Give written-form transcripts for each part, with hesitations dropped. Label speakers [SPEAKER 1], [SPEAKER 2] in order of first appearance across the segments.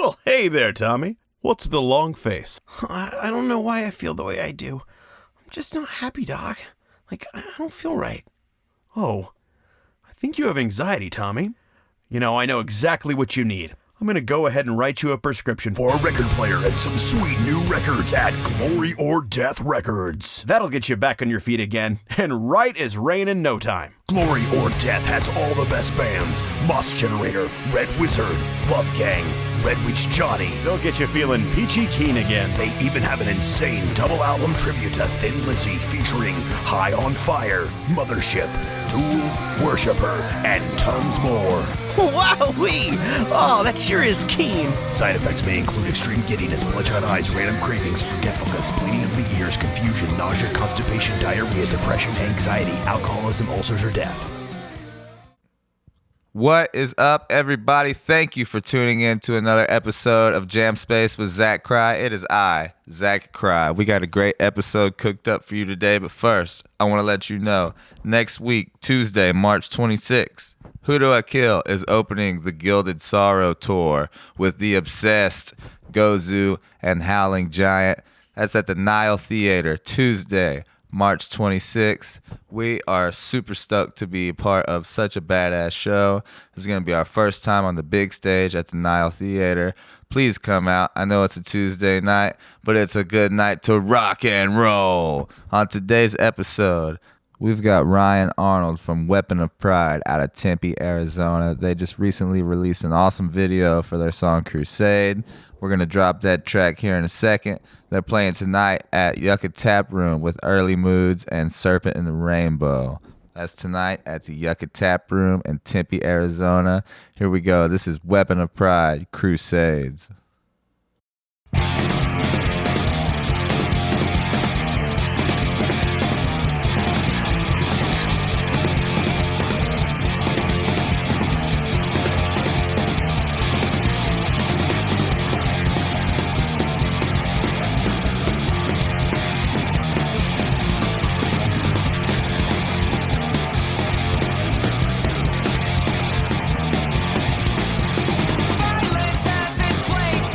[SPEAKER 1] Well, hey there, Tommy. What's with the long face?
[SPEAKER 2] I don't know why I feel the way I do. I'm just not happy, Doc. Like, I don't feel right.
[SPEAKER 1] Oh, I think you have anxiety, Tommy. You know, I know exactly what you need. I'm going to go ahead and write you a prescription
[SPEAKER 3] for a record player and some sweet new records at Glory or Death Records.
[SPEAKER 1] That'll get you back on your feet again, and right as rain in no time.
[SPEAKER 3] Glory or Death has all the best bands: Moss Generator, Red Wizard, Love Gang, Red Witch Johnny.
[SPEAKER 1] They'll get you feeling peachy keen again.
[SPEAKER 3] They even have an insane double album tribute to Thin Lizzy featuring High on Fire, Mothership, Tool, Worshipper, and tons more.
[SPEAKER 2] Wowee! Oh, that sure is keen.
[SPEAKER 3] Side effects may include extreme giddiness, bloodshot eyes, random cravings, forgetfulness, bleeding of the ears, confusion, nausea, constipation, diarrhea, depression, anxiety, alcoholism, ulcers, or death.
[SPEAKER 4] What is up, everybody? Thank you for tuning in to another episode of Jam Space with Zach Cry. It is I, Zach Cry. We got a great episode cooked up for you today, but first, I want to let you know, next week, Tuesday, March 26th, Who Do I Kill is opening the Gilded Sorrow Tour with The Obsessed, Gozu, and Howling Giant. That's at the Nile Theater, Tuesday, March 26th. We are super stoked to be part of such a badass show. This is going to be our first time on the big stage at the Nile Theater. Please come out. I know it's a Tuesday night, but it's a good night to rock and roll. On today's episode, we've got Ryan Arnold from Weapon of Pride out of Tempe, Arizona. They just recently released an awesome video for their song Crusade. We're going to drop that track here in a second. They're playing tonight at Yucca Tap Room with Early Moods and Serpent in the Rainbow. That's tonight at the Yucca Tap Room in Tempe, Arizona. Here we go. This is Weapon of Pride, Crusades.
[SPEAKER 5] Violence has its place.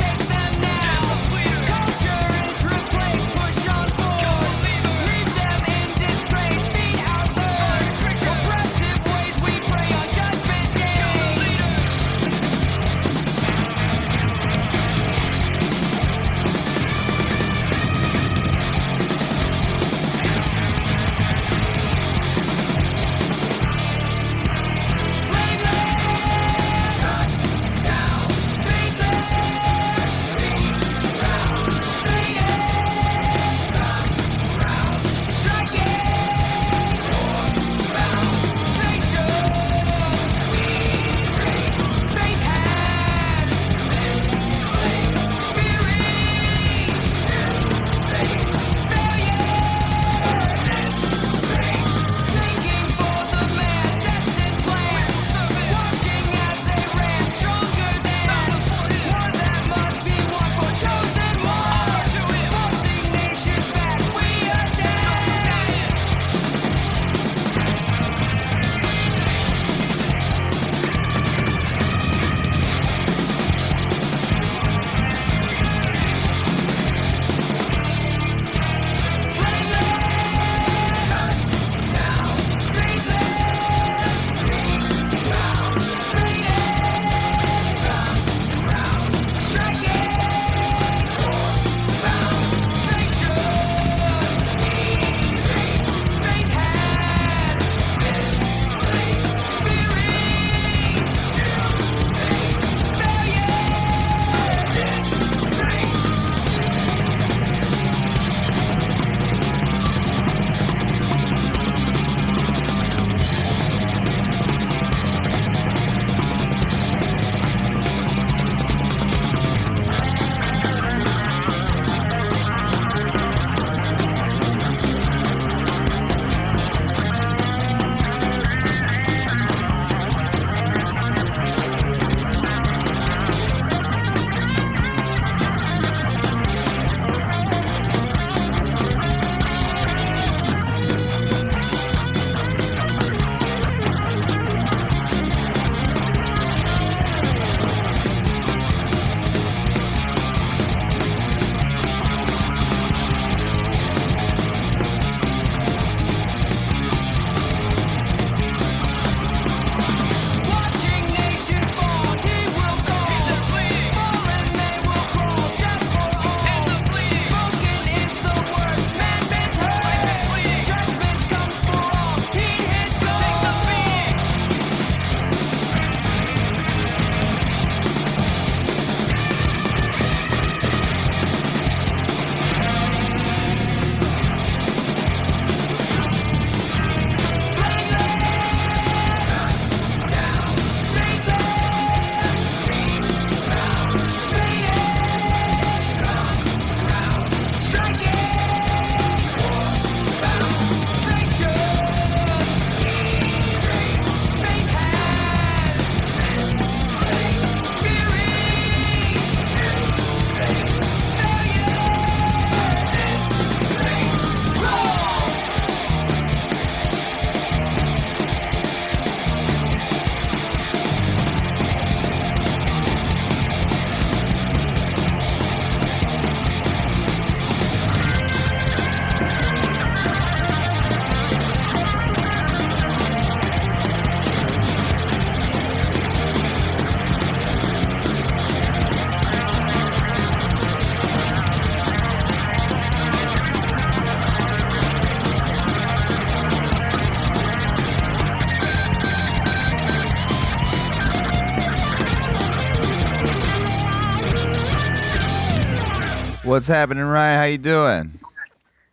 [SPEAKER 4] What's happening, Ryan? How you doing?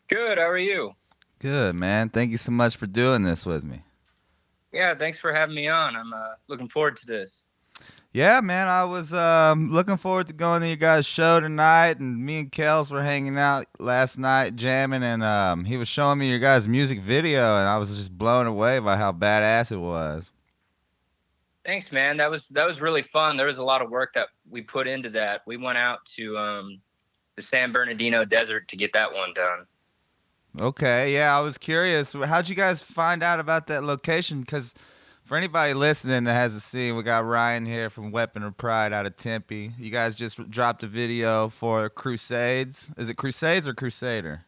[SPEAKER 5] Good. How are you?
[SPEAKER 4] Good, man. Thank you so much for doing this with me.
[SPEAKER 5] Yeah, thanks for having me on. I'm looking forward to this.
[SPEAKER 4] Yeah, man. I was looking forward to going to your guys' show tonight, and me and Kels were hanging out last night jamming, and he was showing me your guys' music video, and I was just blown away by how badass it was.
[SPEAKER 5] Thanks, man. That was really fun. There was a lot of work that we put into that. We went out to the San Bernardino Desert to get that one done.
[SPEAKER 4] Okay, yeah, I was curious. How'd you guys find out about that location? Because for anybody listening that hasn't seen, we got Ryan here from Weapon of Pride out of Tempe. You guys just dropped a video for Crusades. Is it Crusades or Crusader?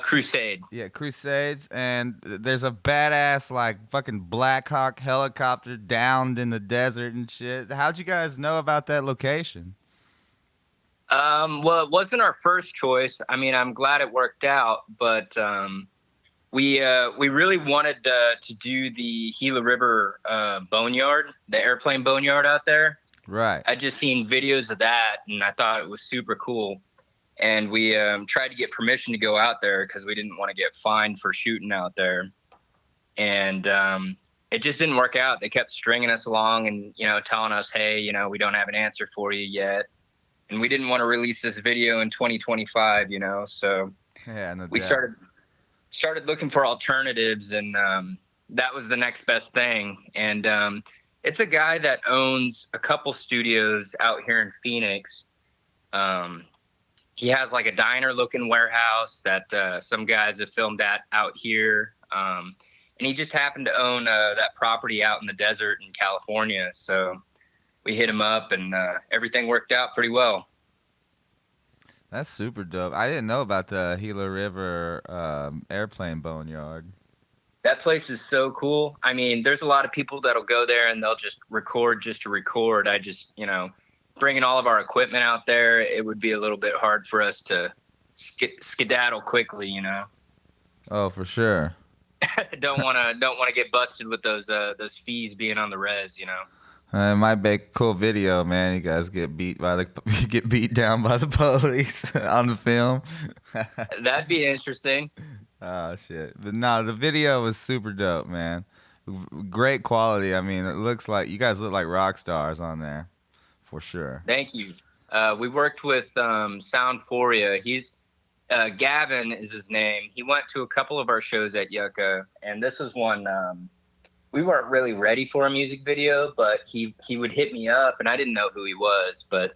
[SPEAKER 5] Crusade.
[SPEAKER 4] Yeah, Crusades. And there's a badass, like, fucking Black Hawk helicopter downed in the desert and shit. How'd you guys know about that location?
[SPEAKER 5] Well, it wasn't our first choice. I mean, I'm glad it worked out, but we really wanted to do the Gila River boneyard, the airplane boneyard out there.
[SPEAKER 4] Right.
[SPEAKER 5] I just seen videos of that, and I thought it was super cool. And we tried to get permission to go out there because we didn't want to get fined for shooting out there. And it just didn't work out. They kept stringing us along and, telling us, hey, we don't have an answer for you yet. And we didn't want to release this video in 2025, so
[SPEAKER 4] Yeah, no
[SPEAKER 5] we
[SPEAKER 4] doubt.
[SPEAKER 5] started looking for alternatives, and that was the next best thing. And it's a guy that owns a couple studios out here in Phoenix. He has like a diner looking warehouse that some guys have filmed at out here. And he just happened to own that property out in the desert in California. So we hit him up, and everything worked out pretty well.
[SPEAKER 4] That's super dope. I didn't know about the Gila River airplane boneyard.
[SPEAKER 5] That place is so cool. I mean, there's a lot of people that'll go there and they'll just record just to record. I just, bringing all of our equipment out there, it would be a little bit hard for us to skedaddle quickly,
[SPEAKER 4] Oh, for sure.
[SPEAKER 5] don't want to get busted with those fees being on the res,
[SPEAKER 4] It might make a cool video, man. You guys get beat down by the police on the film.
[SPEAKER 5] That'd be interesting.
[SPEAKER 4] Oh shit! But no, the video was super dope, man. Great quality. I mean, it looks like you guys look like rock stars on there, for sure.
[SPEAKER 5] Thank you. We worked with Soundphoria. He's Gavin is his name. He went to a couple of our shows at Yucca, and this was one. We weren't really ready for a music video, but he would hit me up, and I didn't know who he was, but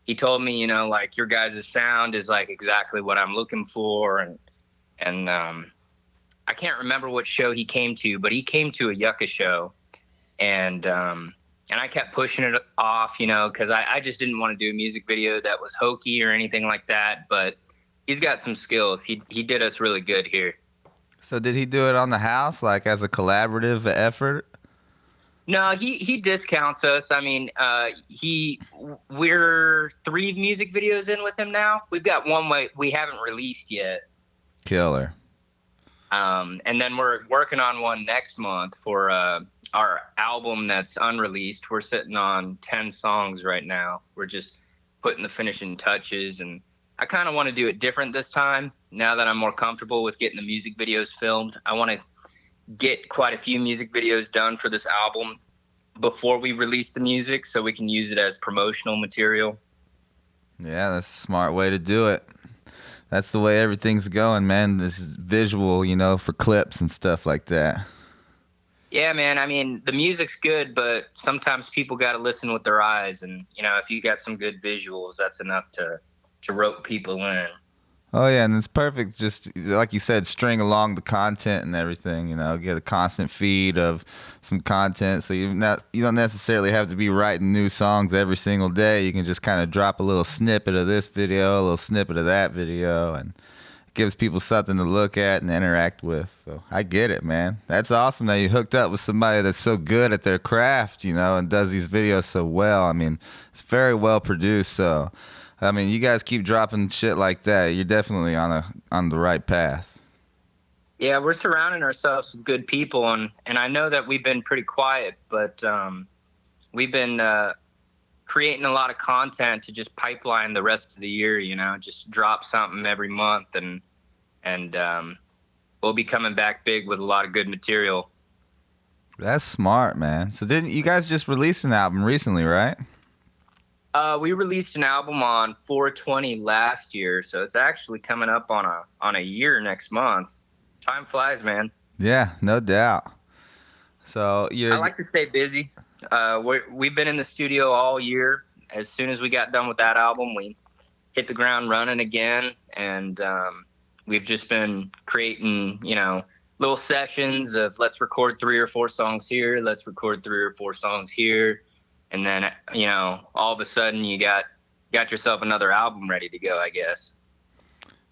[SPEAKER 5] he told me, like, your guys' sound is like exactly what I'm looking for, and I can't remember what show he came to, but he came to a Yucca show, and I kept pushing it off, because I just didn't want to do a music video that was hokey or anything like that, but he's got some skills. He did us really good here.
[SPEAKER 4] So did he do it on the house, like as a collaborative effort?
[SPEAKER 5] No, he discounts us. I mean, we're 3 music videos in with him now. We've got one we haven't released yet.
[SPEAKER 4] Killer.
[SPEAKER 5] And then we're working on one next month for our album that's unreleased. We're sitting on 10 songs right now. We're just putting the finishing touches, and I kind of want to do it different this time. Now that I'm more comfortable with getting the music videos filmed, I want to get quite a few music videos done for this album before we release the music so we can use it as promotional material.
[SPEAKER 4] Yeah, that's a smart way to do it. That's the way everything's going, man. This is visual, for clips and stuff like that.
[SPEAKER 5] Yeah, man. I mean, the music's good, but sometimes people got to listen with their eyes. And, if you got some good visuals, that's enough to rope people in.
[SPEAKER 4] Oh yeah, and it's perfect. Just like you said, string along the content and everything. Get a constant feed of some content, so you don't necessarily have to be writing new songs every single day. You can just kind of drop a little snippet of this video, a little snippet of that video, and it gives people something to look at and interact with. So I get it, man. That's awesome that you hooked up with somebody that's so good at their craft, and does these videos so well. I mean, it's very well produced. So. I mean, you guys keep dropping shit like that. You're definitely on the right path.
[SPEAKER 5] Yeah, we're surrounding ourselves with good people, and I know that we've been pretty quiet, but we've been creating a lot of content to just pipeline the rest of the year, you know, just drop something every month, and we'll be coming back big with a lot of good material.
[SPEAKER 4] That's smart, man. So didn't you guys just release an album recently, right?
[SPEAKER 5] We released an album on 4/20 last year, so it's actually coming up on a year next month. Time flies, man.
[SPEAKER 4] Yeah, no doubt. So
[SPEAKER 5] I like to stay busy. We've been in the studio all year. As soon as we got done with that album, we hit the ground running again, and we've just been creating, you know, little sessions of let's record 3 or 4 songs here, let's record 3 or 4 songs here, and then, you know, all of a sudden you got yourself another album ready to go, I guess.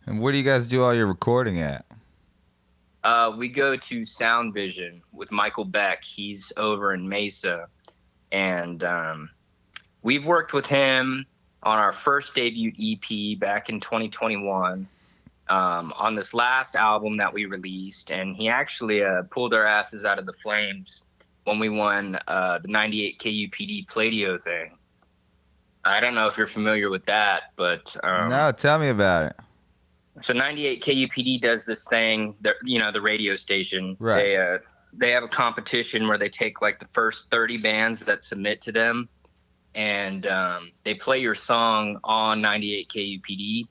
[SPEAKER 4] And where do you guys do all your recording at?
[SPEAKER 5] We go to Sound Vision with Michael Beck. He's over in Mesa, and we've worked with him on our first debut EP back in 2021. On this last album that we released, and he actually pulled our asses out of the flames when we won the 98 KUPD Pladio thing. I don't know if you're familiar with that, but
[SPEAKER 4] No, tell me about it.
[SPEAKER 5] So 98 KUPD does this thing, you know, the radio station.
[SPEAKER 4] Right.
[SPEAKER 5] They have a competition where they take like the first 30 bands that submit to them, and they play your song on 98 KUPD.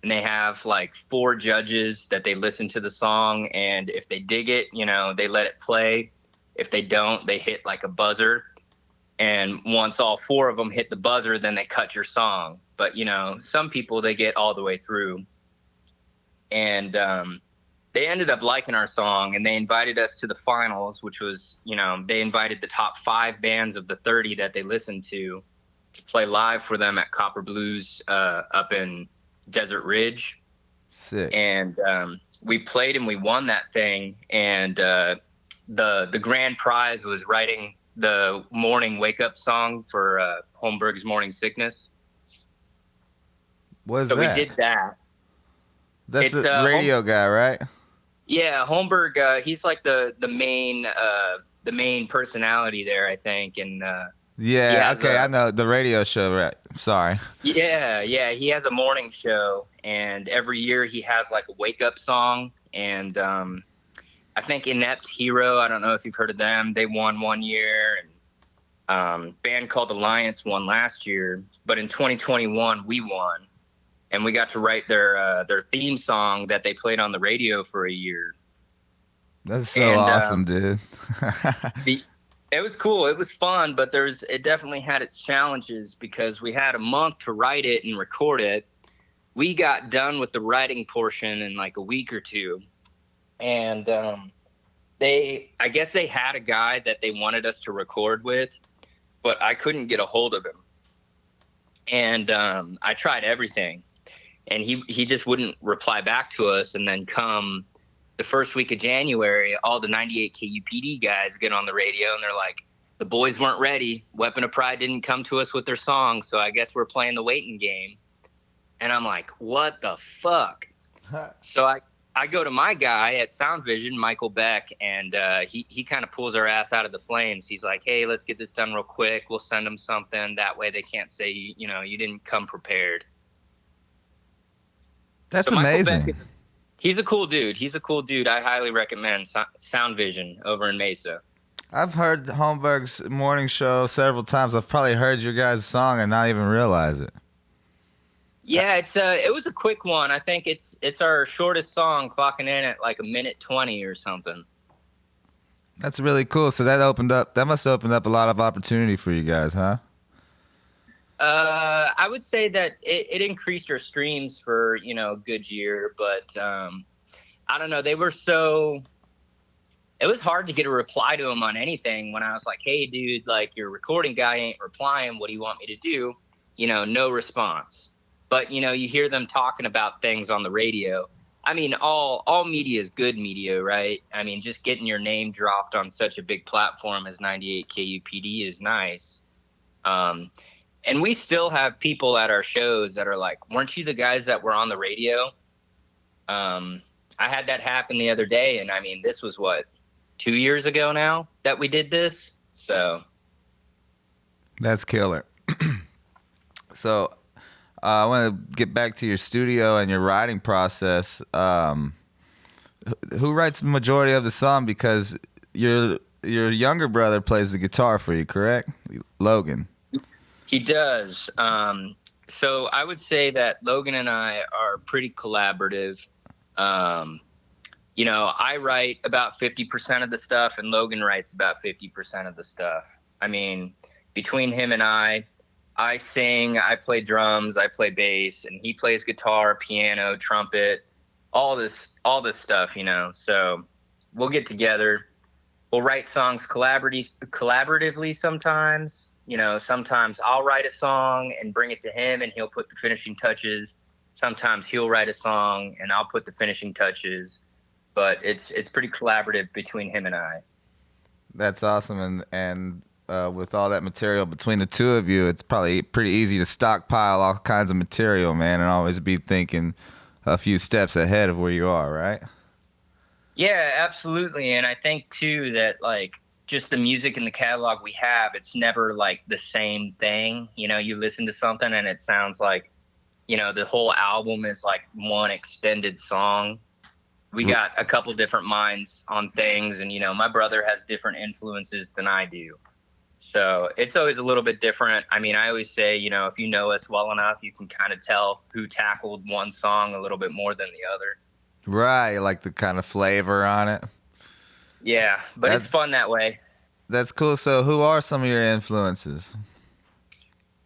[SPEAKER 5] And they have like 4 judges that they listen to the song, and if they dig it, you know, they let it play. If they don't, they hit like a buzzer. And once all 4 of them hit the buzzer, then they cut your song. But, you know, some people, they get all the way through. And they ended up liking our song, and they invited us to the finals, which was, you know, they invited the top 5 bands of the 30 that they listened to play live for them at Copper Blues up in Desert Ridge.
[SPEAKER 4] Sick.
[SPEAKER 5] And we played and we won that thing, and the grand prize was writing the morning wake up song for Holmberg's Morning Sickness.
[SPEAKER 4] What is
[SPEAKER 5] so
[SPEAKER 4] that?
[SPEAKER 5] We did that.
[SPEAKER 4] That's the radio guy, right?
[SPEAKER 5] Yeah, Holmberg, he's like the main personality there, I think, and
[SPEAKER 4] yeah, okay, I know the radio show, right? Sorry.
[SPEAKER 5] Yeah, he has a morning show, and every year he has like a wake-up song, and I think Inept Hero, I don't know if you've heard of them, they won one year, and band called Alliance won last year, but in 2021 we won, and we got to write their theme song that they played on the radio for a year.
[SPEAKER 4] That's so awesome, dude.
[SPEAKER 5] It was cool. It was fun, but it definitely had its challenges because we had a month to write it and record it. We got done with the writing portion in like a week or 2. And I guess they had a guy that they wanted us to record with, but I couldn't get a hold of him. And I tried everything, and he just wouldn't reply back to us. And then come the first week of January, all the 98 KUPD guys get on the radio, and they're like, the boys weren't ready. Weapon of Pride didn't come to us with their song, so I guess we're playing the waiting game. And I'm like, what the fuck? So I go to my guy at Sound Vision, Michael Beck, and he kind of pulls our ass out of the flames. He's like, hey, let's get this done real quick. We'll send them something. That way they can't say, you know, you didn't come prepared.
[SPEAKER 4] That's amazing.
[SPEAKER 5] He's a cool dude. I highly recommend Sound Vision over in Mesa.
[SPEAKER 4] I've heard Holmberg's morning show several times. I've probably heard your guys' song and not even realize it.
[SPEAKER 5] Yeah, it was a quick one. I think it's our shortest song, clocking in at like 1:20 or something.
[SPEAKER 4] That's really cool. So that must have opened up a lot of opportunity for you guys, huh?
[SPEAKER 5] I would say that it increased our streams for, you know, a good year, but I don't know. It was hard to get a reply to them on anything when I was like, hey, dude, like your recording guy ain't replying. What do you want me to do? You know, no response. But, you know, you hear them talking about things on the radio. I mean, all media is good media, right? I mean, just getting your name dropped on such a big platform as 98 KUPD is nice. And we still have people at our shows that are like, weren't you the guys that were on the radio? I had that happen the other day. And I mean, this was 2 years ago now that we did this. So
[SPEAKER 4] that's killer. So I want to get back to your studio and your writing process. Who writes the majority of the song? Because your younger brother plays the guitar for you, correct? Logan.
[SPEAKER 5] He does. So I would say that Logan and I are pretty collaborative. I write about 50% of the stuff, and Logan writes about 50% of the stuff. I mean, between him and I sing, I play drums, I play bass, and he plays guitar, piano, trumpet, all this stuff, So we'll get together. We'll write songs collaboratively sometimes. Sometimes I'll write a song and bring it to him, and he'll put the finishing touches. Sometimes he'll write a song and I'll put the finishing touches. But it's pretty collaborative between him and I.
[SPEAKER 4] That's awesome, and with all that material between the two of you, it's probably pretty easy to stockpile all kinds of material, man, and always be thinking a few steps ahead of where you are, right?
[SPEAKER 5] Yeah, absolutely. And I think too that like just the music and the catalog we have, it's never like the same thing. You listen to something and it sounds like, the whole album is like one extended song. We got a couple different minds on things, and my brother has different influences than I do. So it's always a little bit different. I mean, I always say, if you know us well enough, you can kind of tell who tackled one song a little bit more than the other.
[SPEAKER 4] Right, like the kind of flavor on it.
[SPEAKER 5] Yeah, but it's fun that way.
[SPEAKER 4] That's cool. So who are some of your influences?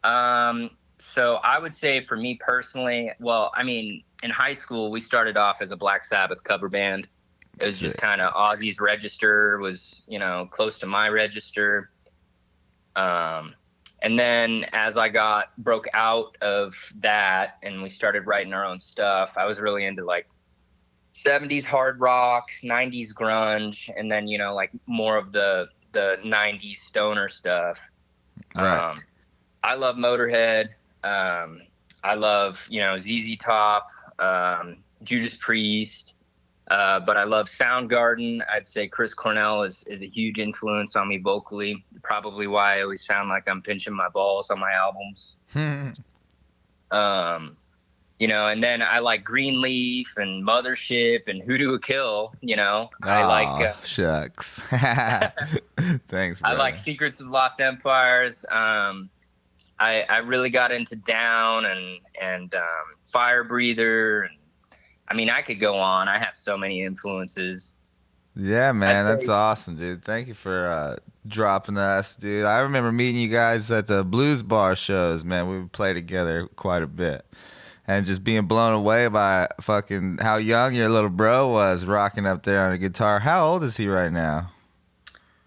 [SPEAKER 5] So I would say for me personally, well, I mean, in high school, we started off as a Black Sabbath cover band. It was just kind of Ozzy's register was, close to my register. And then as I broke out of that and we started writing our own stuff, I was really into like 70s hard rock, 90s grunge, and then, like more of the 90s stoner stuff.
[SPEAKER 4] Right.
[SPEAKER 5] I love Motorhead. I love, ZZ Top, Judas Priest. But I love Soundgarden. I'd say Chris Cornell is a huge influence on me vocally. Probably why I always sound like I'm pinching my balls on my albums. And then I like Greenleaf and Mothership and Hoodoo a Kill. I like
[SPEAKER 4] shucks. Thanks, bro.
[SPEAKER 5] I like Secrets of Lost Empires. I really got into Down and Fire Breather. And, I mean, I could go on. I have so many influences.
[SPEAKER 4] Yeah, man, that's awesome, dude. Thank you for dropping us, dude. I remember meeting you guys at the blues bar shows, man. We would play together quite a bit. And just being blown away by fucking how young your little bro was rocking up there on a guitar. How old is he right now?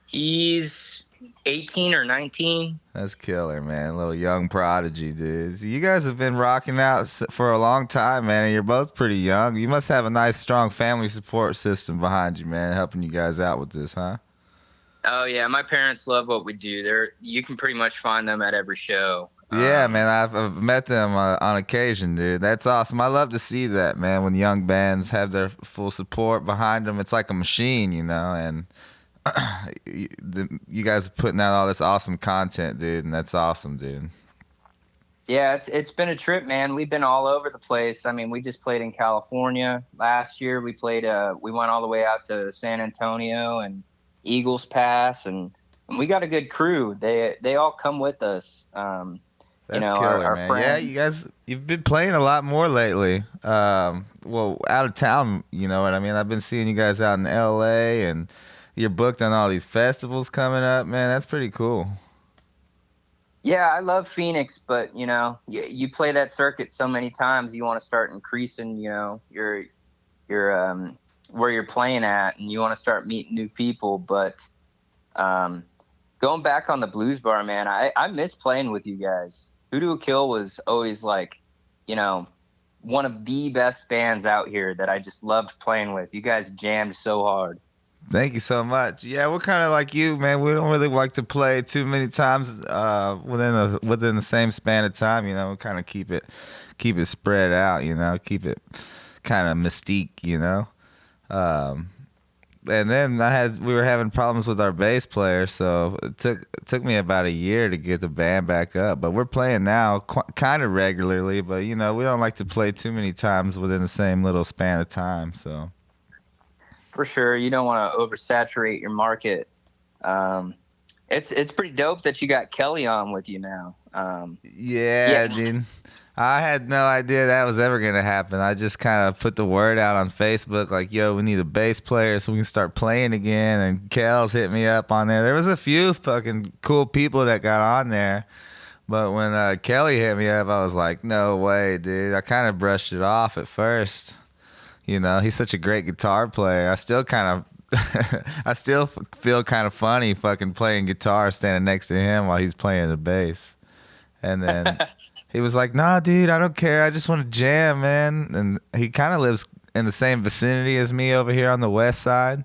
[SPEAKER 5] He's 18 or 19.
[SPEAKER 4] That's killer, man. Little young prodigy, dude. So you guys have been rocking out for a long time, man, and you're both pretty young. You must have a nice, strong family support system behind you, man, helping you guys out with this, huh?
[SPEAKER 5] Oh, yeah. My parents love what we do. You can pretty much find them at every show.
[SPEAKER 4] Yeah, man, I've met them on occasion, dude. That's awesome. I love to see that, man, when young bands have their full support behind them. It's like a machine, and you guys are putting out all this awesome content, dude, and that's awesome, dude.
[SPEAKER 5] Yeah, it's been a trip, man. We've been all over the place. I mean, we just played in California last year. We went all the way out to San Antonio and Eagles Pass, and we got a good crew. They all come with us.
[SPEAKER 4] That's killer, our man. Friends. Yeah, you've been playing a lot more lately. Out of town, you know what I mean? I've been seeing you guys out in LA, and you're booked on all these festivals coming up, man. That's pretty cool.
[SPEAKER 5] Yeah, I love Phoenix, but, you play that circuit so many times, you want to start increasing, your where you're playing at, and you want to start meeting new people. But going back on the blues bar, man, I miss playing with you guys. Hoodoo Kill was always like, one of the best bands out here that I just loved playing with. You guys jammed so hard.
[SPEAKER 4] Thank you so much. Yeah, we're kind of like you, man. We don't really like to play too many times within the same span of time. We kind of keep it spread out. Keep it kind of mystique. and then we were having problems with our bass player, so it took me about a year to get the band back up. But we're playing now kind of regularly, but we don't like to play too many times within the same little span of time. So
[SPEAKER 5] For sure, you don't want to oversaturate your market. It's pretty dope that you got Kelly on with you now.
[SPEAKER 4] yeah, dude. I had no idea that was ever going to happen. I just kind of put the word out on Facebook like, yo, we need a bass player so we can start playing again. And Kel's hit me up on there. There was a few fucking cool people that got on there. But when Kelly hit me up, I was like, no way, dude. I kind of brushed it off at first. He's such a great guitar player. I still feel kind of funny fucking playing guitar standing next to him while he's playing the bass. And then... he was like, nah, dude, I don't care. I just want to jam, man. And he kind of lives in the same vicinity as me over here on the west side.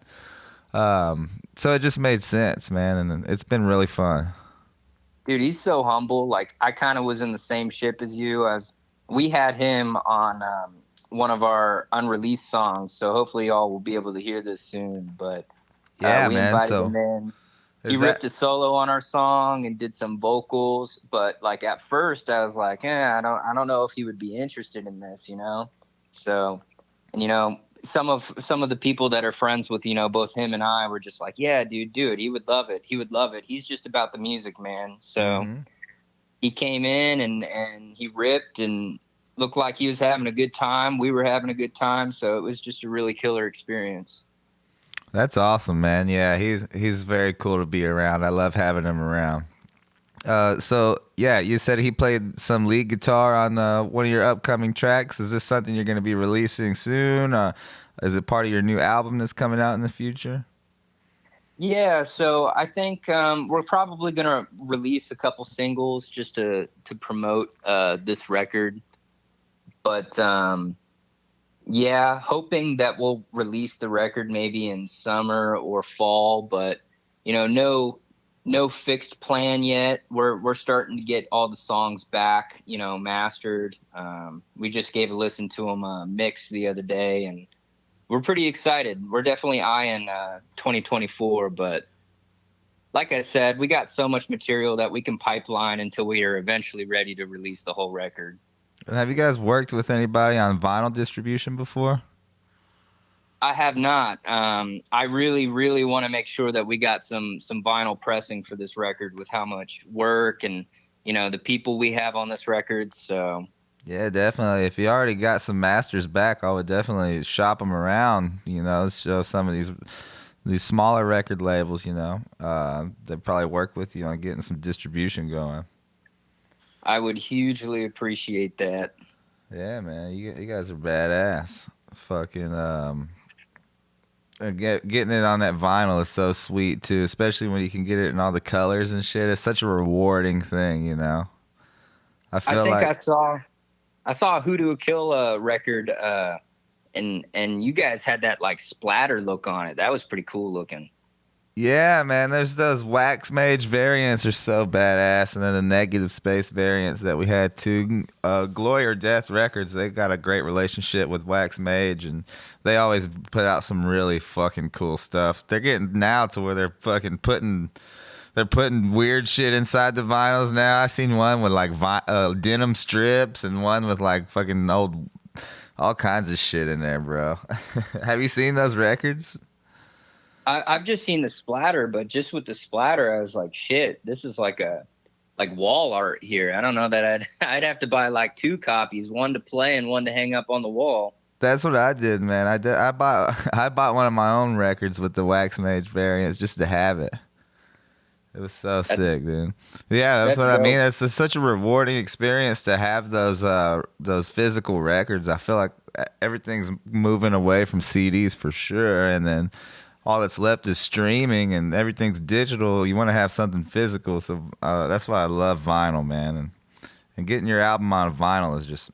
[SPEAKER 4] So it just made sense, man. And it's been really fun.
[SPEAKER 5] Dude, he's so humble. Like, I kind of was in the same ship as you. We had him on one of our unreleased songs. So hopefully y'all will be able to hear this soon. But
[SPEAKER 4] yeah,
[SPEAKER 5] we
[SPEAKER 4] man.
[SPEAKER 5] invited him in. He ripped a solo on our song and did some vocals, but like at first I was like, I don't know if he would be interested in this, So, and some of the people that are friends with both him and I were just like, yeah, dude, do it. He would love it. He's just about the music, man. So he came in and he ripped and looked like he was having a good time. We were having a good time, so it was just a really killer experience.
[SPEAKER 4] That's awesome, man. Yeah, he's very cool to be around. I love having him around. So yeah, you said he played some lead guitar on one of your upcoming tracks. Is this something you're going to be releasing soon? Is it part of your new album that's coming out in the future?
[SPEAKER 5] Yeah, so I think we're probably going to release a couple singles just to promote this record. But yeah, hoping that we'll release the record maybe in summer or fall, but no fixed plan yet. We're starting to get all the songs back, mastered. We just gave a listen to them mixed the other day, and we're pretty excited. We're definitely eyeing 2024, but like I said, we got so much material that we can pipeline until we are eventually ready to release the whole record.
[SPEAKER 4] Have you guys worked with anybody on vinyl distribution before?
[SPEAKER 5] I have not. I really, really want to make sure that we got some vinyl pressing for this record with how much work and, the people we have on this record. So
[SPEAKER 4] yeah, definitely. If you already got some masters back, I would definitely shop them around, show some of these smaller record labels, they probably work with you on getting some distribution going.
[SPEAKER 5] I would hugely appreciate that.
[SPEAKER 4] Yeah, man, you guys are badass. Fucking getting it on that vinyl is so sweet too, especially when you can get it in all the colors and shit. It's such a rewarding thing, I
[SPEAKER 5] saw a Hoodoo Kill record, and you guys had that like splatter look on it. That was pretty cool looking.
[SPEAKER 4] Yeah, man, there's those Wax Mage variants are so badass, and then the Negative Space variants that we had too. Glory or Death Records, they got a great relationship with Wax Mage, and they always put out some really fucking cool stuff. They're getting now to where they're fucking putting weird shit inside the vinyls now. I seen one with like denim strips and one with like fucking all kinds of shit in there, bro. Have you seen those records?
[SPEAKER 5] I've just seen the splatter, but just with the splatter, I was like, shit, this is like wall art here. I don't know that I'd have to buy like 2 copies, one to play and one to hang up on the wall.
[SPEAKER 4] That's what I did, man. I bought one of my own records with the Wax Mage variants just to have it. It was so sick, dude. Yeah, that's what dope. I mean. It's such a rewarding experience to have those physical records. I feel like everything's moving away from CDs for sure, and then all that's left is streaming and everything's digital. You want to have something physical. So that's why I love vinyl, man. And getting your album on vinyl is just,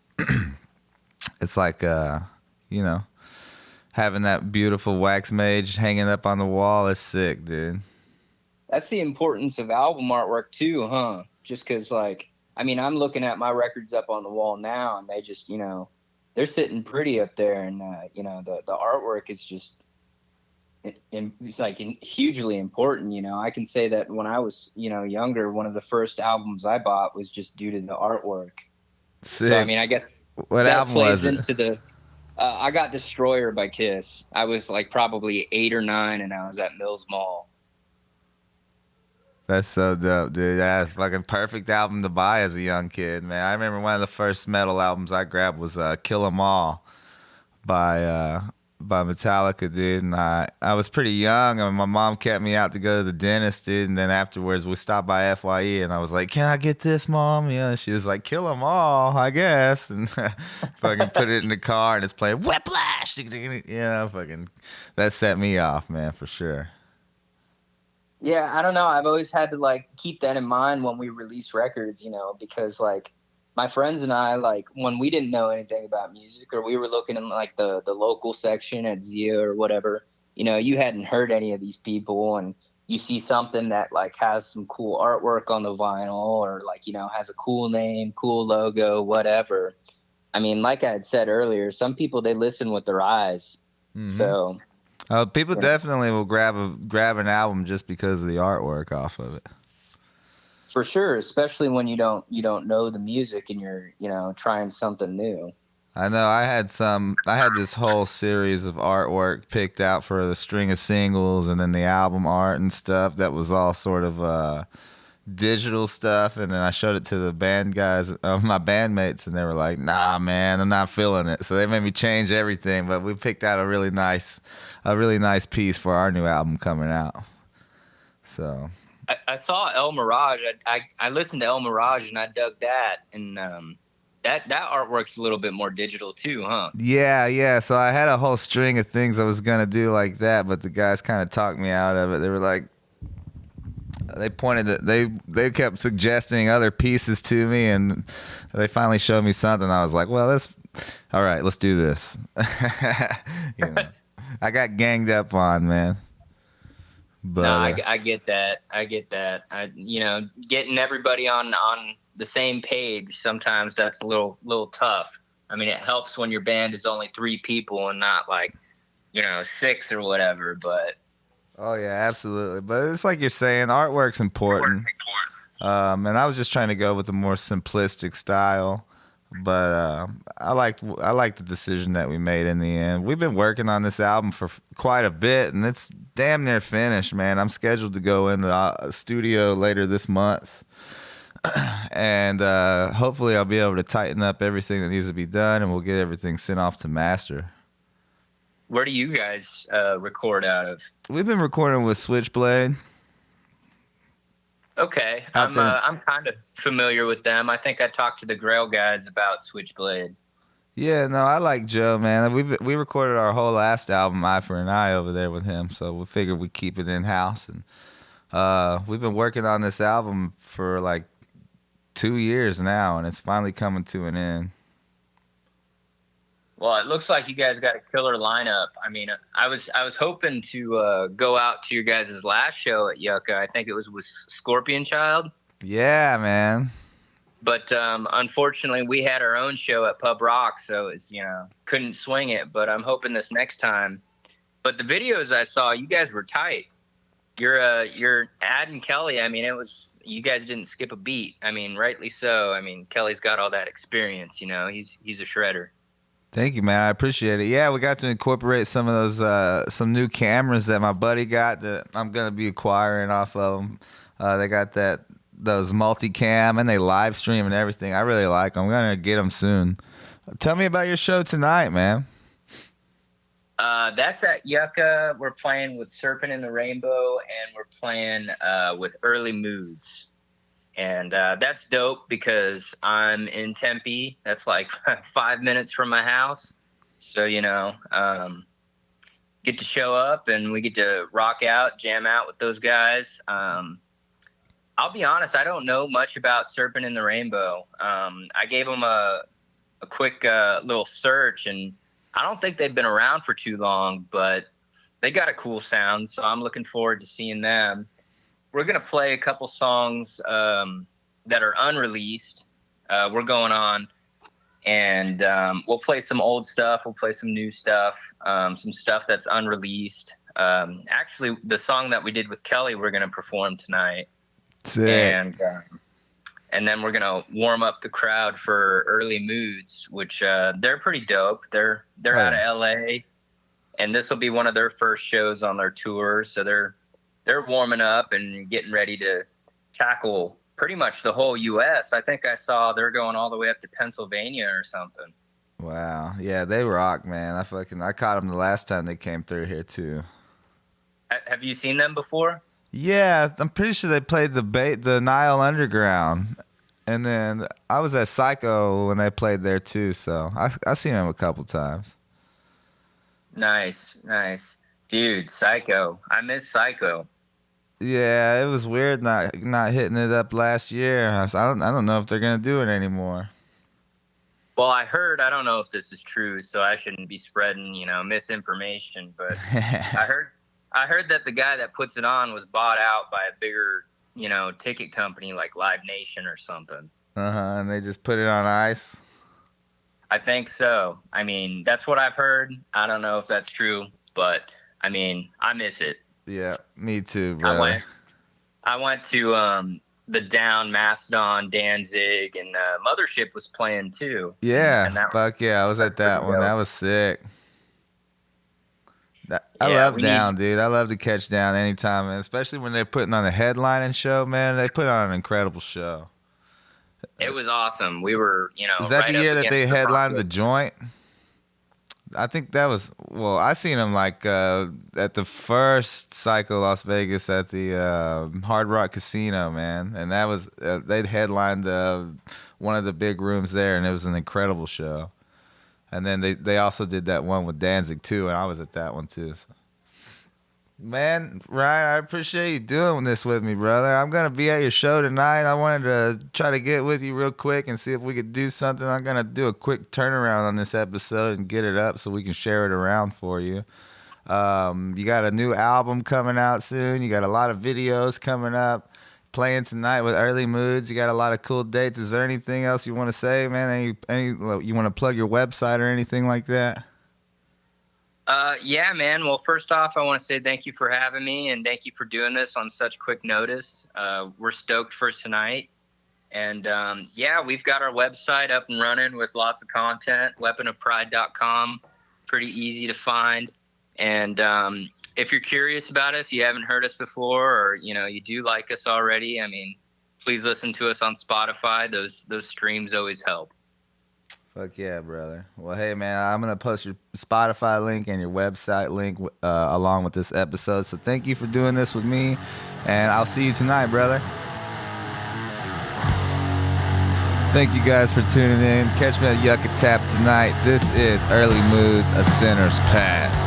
[SPEAKER 4] it's like, having that beautiful Wax Mage hanging up on the wall is sick, dude.
[SPEAKER 5] That's the importance of album artwork too, huh? Just because, I'm looking at my records up on the wall now and they just, they're sitting pretty up there. And, the artwork is just, it's like hugely important. I can say that when I was younger, one of the first albums I bought was just due to the artwork.
[SPEAKER 4] Sick.
[SPEAKER 5] So I mean, I guess
[SPEAKER 4] What
[SPEAKER 5] that
[SPEAKER 4] album
[SPEAKER 5] plays
[SPEAKER 4] was it?
[SPEAKER 5] into the. I got Destroyer by Kiss. I was like probably 8 or 9, and I was at Mills Mall.
[SPEAKER 4] That's so dope, dude. That's a fucking perfect album to buy as a young kid, man. I remember one of the first metal albums I grabbed was Kill 'Em All by Metallica, dude. And I was pretty young, and my mom kept me out to go to the dentist, dude. And then afterwards, we stopped by FYE, and I was like, "Can I get this, Mom?" Yeah, she was like, "Kill 'Em All, I guess." And fucking put it in the car, and it's playing Whiplash. Yeah, fucking that set me off, man, for sure.
[SPEAKER 5] Yeah, I don't know. I've always had to like keep that in mind when we release records, because like my friends and I, like when we didn't know anything about music, or we were looking in like the local section at Zia or whatever, you hadn't heard any of these people, and you see something that like has some cool artwork on the vinyl, or like, has a cool name, cool logo, whatever. I mean, like I had said earlier, some people, they listen with their eyes.
[SPEAKER 4] Mm-hmm.
[SPEAKER 5] So
[SPEAKER 4] people definitely will grab an album just because of the artwork off of it.
[SPEAKER 5] For sure, especially when you don't know the music and you're trying something new.
[SPEAKER 4] I know I had this whole series of artwork picked out for the string of singles and then the album art and stuff that was all sort of digital stuff, and then I showed it to the band guys, my bandmates, and they were like, "Nah, man, I'm not feeling it." So they made me change everything, but we picked out a really nice piece for our new album coming out. So
[SPEAKER 5] I saw El Mirage. I listened to El Mirage and I dug that, and that artwork's a little bit more digital too, huh?
[SPEAKER 4] Yeah. So I had a whole string of things I was gonna do like that, but the guys kind of talked me out of it. They were like, they kept suggesting other pieces to me, and they finally showed me something. I was like, well, all right, let's do this. I got ganged up on, man. But
[SPEAKER 5] no, I get that. Getting everybody on the same page, sometimes that's a little tough. I mean, it helps when your band is only 3 people and not like 6 or whatever, but
[SPEAKER 4] oh yeah, absolutely. But it's like you're saying, artwork's important. And I was just trying to go with a more simplistic style. But I like the decision that we made in the end. We've been working on this album for quite a bit, and it's damn near finished, man. I'm scheduled to go in the studio later this month. And hopefully I'll be able to tighten up everything that needs to be done, and we'll get everything sent off to master.
[SPEAKER 5] Where do you guys record out of?
[SPEAKER 4] We've been recording with Switchblade.
[SPEAKER 5] Okay, I'm kind of familiar with them. I think I talked to the Grail guys about Switchblade.
[SPEAKER 4] Yeah, no, I like Joe, man. We recorded our whole last album, Eye for an Eye, over there with him, so we figured we'd keep it in house. And we've been working on this album for like 2 years now, and it's finally coming to an end.
[SPEAKER 5] Well, it looks like you guys got a killer lineup. I mean, I was hoping to go out to your guys' last show at Yucca. I think it was with Scorpion Child.
[SPEAKER 4] Yeah, man.
[SPEAKER 5] But unfortunately, we had our own show at Pub Rock, so it's couldn't swing it. But I'm hoping this next time. But the videos I saw, you guys were tight. You're Ad and Kelly. I mean, you guys didn't skip a beat. I mean, rightly so. I mean, Kelly's got all that experience. He's a shredder.
[SPEAKER 4] Thank you, man. I appreciate it. Yeah, we got to incorporate some of those, some new cameras that my buddy got that I'm going to be acquiring off of them. They got those multicam, and they live stream and everything. I really like them. I'm going to get them soon. Tell me about your show tonight, man.
[SPEAKER 5] That's at Yucca. We're playing with Serpent in the Rainbow, and we're playing with Early Moods. And that's dope because I'm in Tempe. That's like 5 minutes from my house. So, get to show up and we get to rock out, jam out with those guys. I'll be honest, I don't know much about Serpent in the Rainbow. I gave them a quick little search, and I don't think they've been around for too long, but they got a cool sound. So I'm looking forward to seeing them. We're going to play a couple songs that are unreleased. We're going on, and we'll play some old stuff. We'll play some new stuff, some stuff that's unreleased. Actually, the song that we did with Kelly, we're going to perform tonight.
[SPEAKER 4] Sick.
[SPEAKER 5] And then we're going to warm up the crowd for Early Moods, which they're pretty dope. They're out of LA, and this will be one of their first shows on their tour. So they're warming up and getting ready to tackle pretty much the whole U.S. I think I saw they're going all the way up to Pennsylvania or something.
[SPEAKER 4] Wow. Yeah, they rock, man. I caught them the last time they came through here too.
[SPEAKER 5] Have you seen them before?
[SPEAKER 4] Yeah, I'm pretty sure they played the Nile Underground, and then I was at Psycho when they played there too. So I seen them a couple times.
[SPEAKER 5] Nice, dude. Psycho. I miss Psycho.
[SPEAKER 4] Yeah, it was weird not hitting it up last year. I don't know if they're gonna do it anymore.
[SPEAKER 5] Well, I don't know if this is true, so I shouldn't be spreading, misinformation, but I heard that the guy that puts it on was bought out by a bigger, ticket company like Live Nation or something.
[SPEAKER 4] And they just put it on ice.
[SPEAKER 5] I think so. I mean, that's what I've heard. I don't know if that's true, but I mean, I miss it.
[SPEAKER 4] Yeah, me too, bro.
[SPEAKER 5] I went to the Down, Mastodon, Danzig, and Mothership was playing too.
[SPEAKER 4] Yeah, fuck yeah, I was at that one. That was sick. I love Down, dude. I love to catch Down anytime, and especially when they're putting on a headlining show, man. They put on an incredible show.
[SPEAKER 5] It was awesome. We were,
[SPEAKER 4] Is that the year that they headlined the Joint? I think that was, I seen them like at the first Psycho Las Vegas at the Hard Rock Casino, man. And that was, they'd headlined one of the big rooms there, and it was an incredible show. And then they also did that one with Danzig too, and I was at that one too. So. Man, Ryan, I appreciate you doing this with me, brother. I'm going to be at your show tonight. I wanted to try to get with you real quick and see if we could do something. I'm going to do a quick turnaround on this episode and get it up so we can share it around for you. You got a new album coming out soon. You got a lot of videos coming up. Playing tonight with Early Moods. You got a lot of cool dates. Is there anything else you want to say, man? Any you want to plug your website or anything like that?
[SPEAKER 5] Yeah, man. Well, first off, I want to say thank you for having me, and thank you for doing this on such quick notice. We're stoked for tonight. And, we've got our website up and running with lots of content, weaponofpride.com. Pretty easy to find. And if you're curious about us, you haven't heard us before, or, you do like us already, I mean, please listen to us on Spotify. Those streams always help.
[SPEAKER 4] Fuck yeah, brother. Well, hey, man, I'm going to post your Spotify link and your website link along with this episode. So thank you for doing this with me, and I'll see you tonight, brother. Thank you guys for tuning in. Catch me at Yucca Tap tonight. This is Early Moods, A Sinner's Past.